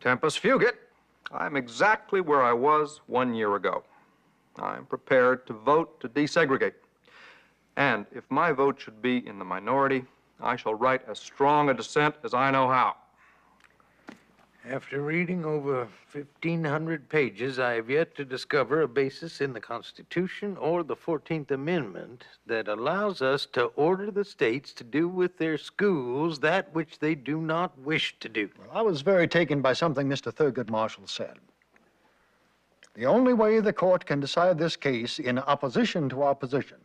Tempus fugit. I'm exactly where I was 1 year ago. I'm prepared to vote to desegregate. And if my vote should be in the minority, I shall write as strong a dissent as I know how. After reading over 1,500 pages, I have yet to discover a basis in the Constitution or the 14th Amendment that allows us to order the states to do with their schools that which they do not wish to do. Well, I was very taken by something Mr. Thurgood Marshall said. The only way the court can decide this case in opposition to our position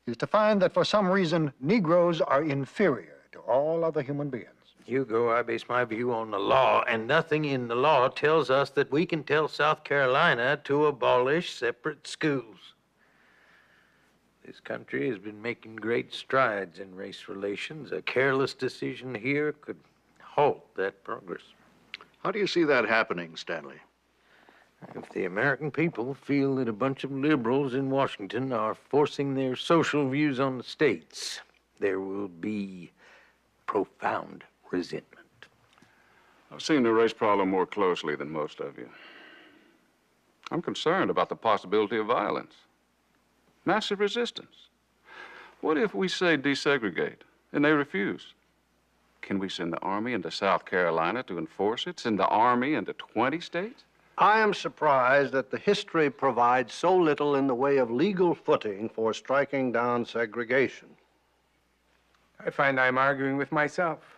is to find that for some reason Negroes are inferior to all other human beings. Hugo, I base my view on the law, and nothing in the law tells us that we can tell South Carolina to abolish separate schools. This country has been making great strides in race relations. A careless decision here could halt that progress. How do you see that happening, Stanley? If the American people feel that a bunch of liberals in Washington are forcing their social views on the states, there will be profound resentment. I've seen the race problem more closely than most of you. I'm concerned about the possibility of violence, massive resistance. What if we say desegregate and they refuse? Can we send the Army into South Carolina to enforce it? Send the Army into 20 states? I am surprised that the history provides so little in the way of legal footing for striking down segregation. I find I'm arguing with myself.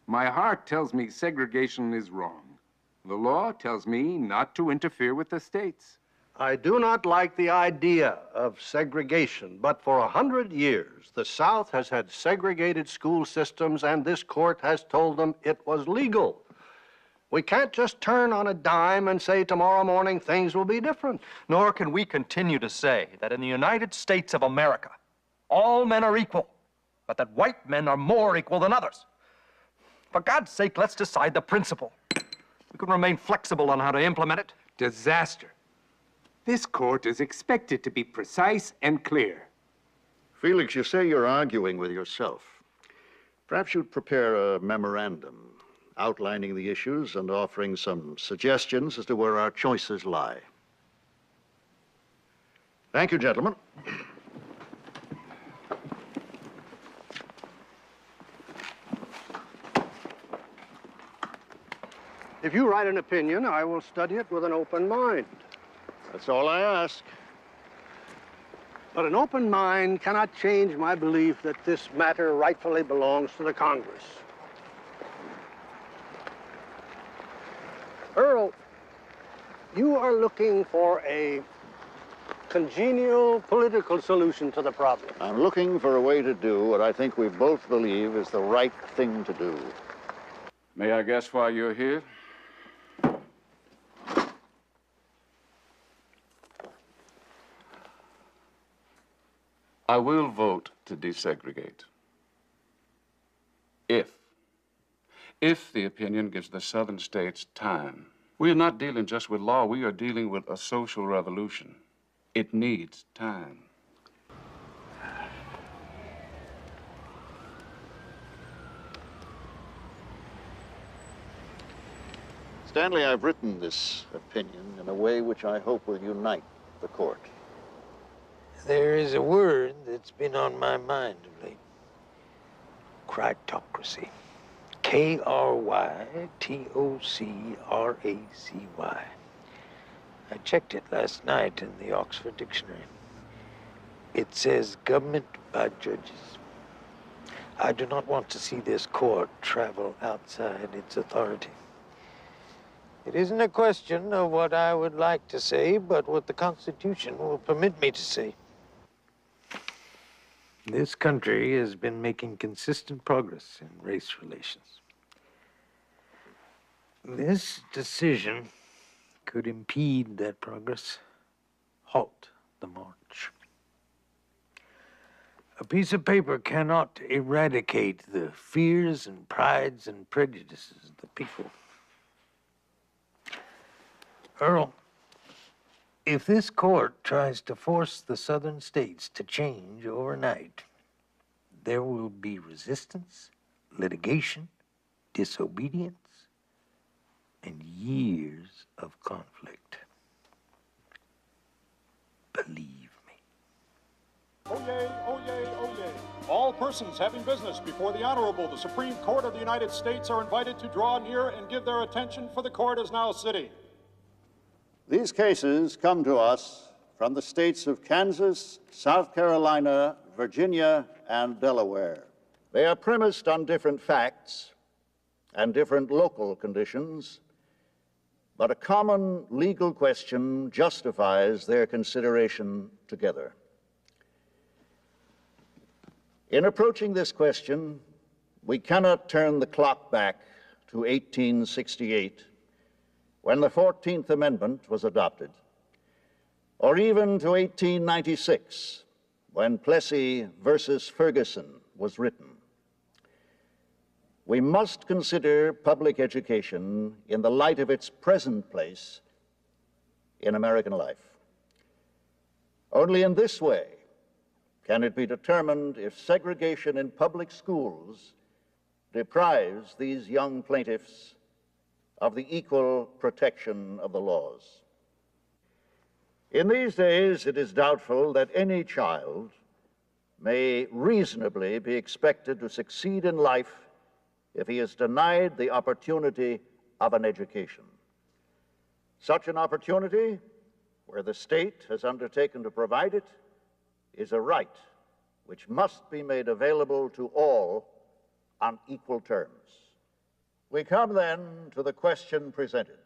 My heart tells me segregation is wrong. The law tells me not to interfere with the states. I do not like the idea of segregation, but for 100 years, the South has had segregated school systems, and this court has told them it was legal. We can't just turn on a dime and say tomorrow morning things will be different. Nor can we continue to say that in the United States of America, all men are equal, but that white men are more equal than others. For God's sake, let's decide the principle. We can remain flexible on how to implement it. Disaster. This court is expected to be precise and clear. Felix, you say you're arguing with yourself. Perhaps you'd prepare a memorandum outlining the issues and offering some suggestions as to where our choices lie. Thank you, gentlemen. If you write an opinion, I will study it with an open mind. That's all I ask. But an open mind cannot change my belief that this matter rightfully belongs to the Congress. Earl, you are looking for a congenial political solution to the problem. I'm looking for a way to do what I think we both believe is the right thing to do. May I guess why you're here? I will vote to desegregate. If the opinion gives the southern states time. We are not dealing just with law, we are dealing with a social revolution. It needs time. Stanley, I've written this opinion in a way which I hope will unite the court. There is a word that's been on my mind of late. Cryptocracy. K-R-Y-T-O-C-R-A-C-Y. I checked it last night in the Oxford Dictionary. It says government by judges. I do not want to see this court travel outside its authority. It isn't a question of what I would like to say, but what the Constitution will permit me to say. This country has been making consistent progress in race relations. This decision could impede that progress, halt the march. A piece of paper cannot eradicate the fears and prides and prejudices of the people. Earl, if this court tries to force the southern states to change overnight, there will be resistance, litigation, disobedience, and years of conflict. Believe me. Oyez, oyez, oyez. All persons having business before the Honorable, the Supreme Court of the United States are invited to draw near and give their attention, for the court is now sitting. These cases come to us from the states of Kansas, South Carolina, Virginia, and Delaware. They are premised on different facts and different local conditions, but a common legal question justifies their consideration together. In approaching this question, we cannot turn the clock back to 1868, when the 14th Amendment was adopted, or even to 1896, when Plessy versus Ferguson was written. We must consider public education in the light of its present place in American life. Only in this way can it be determined if segregation in public schools deprives these young plaintiffs of the equal protection of the laws. In these days, it is doubtful that any child may reasonably be expected to succeed in life if he is denied the opportunity of an education. Such an opportunity, where the state has undertaken to provide it, is a right which must be made available to all on equal terms. We come then to the question presented.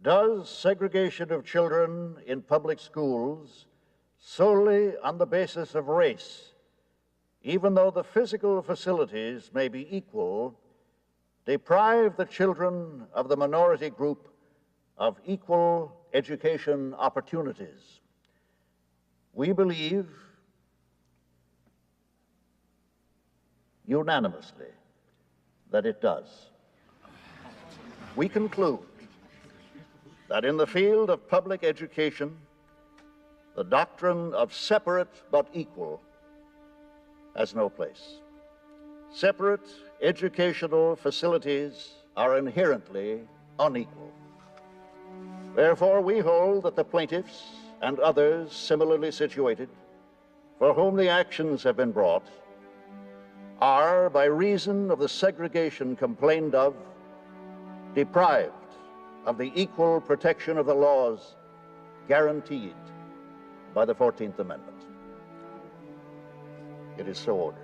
Does segregation of children in public schools solely on the basis of race, even though the physical facilities may be equal, deprive the children of the minority group of equal education opportunities? We believe unanimously that it does. We conclude that in the field of public education, the doctrine of separate but equal has no place. Separate educational facilities are inherently unequal. Therefore, we hold that the plaintiffs and others similarly situated, for whom the actions have been brought, are, by reason of the segregation complained of, deprived of the equal protection of the laws guaranteed by the 14th Amendment. It is so ordered.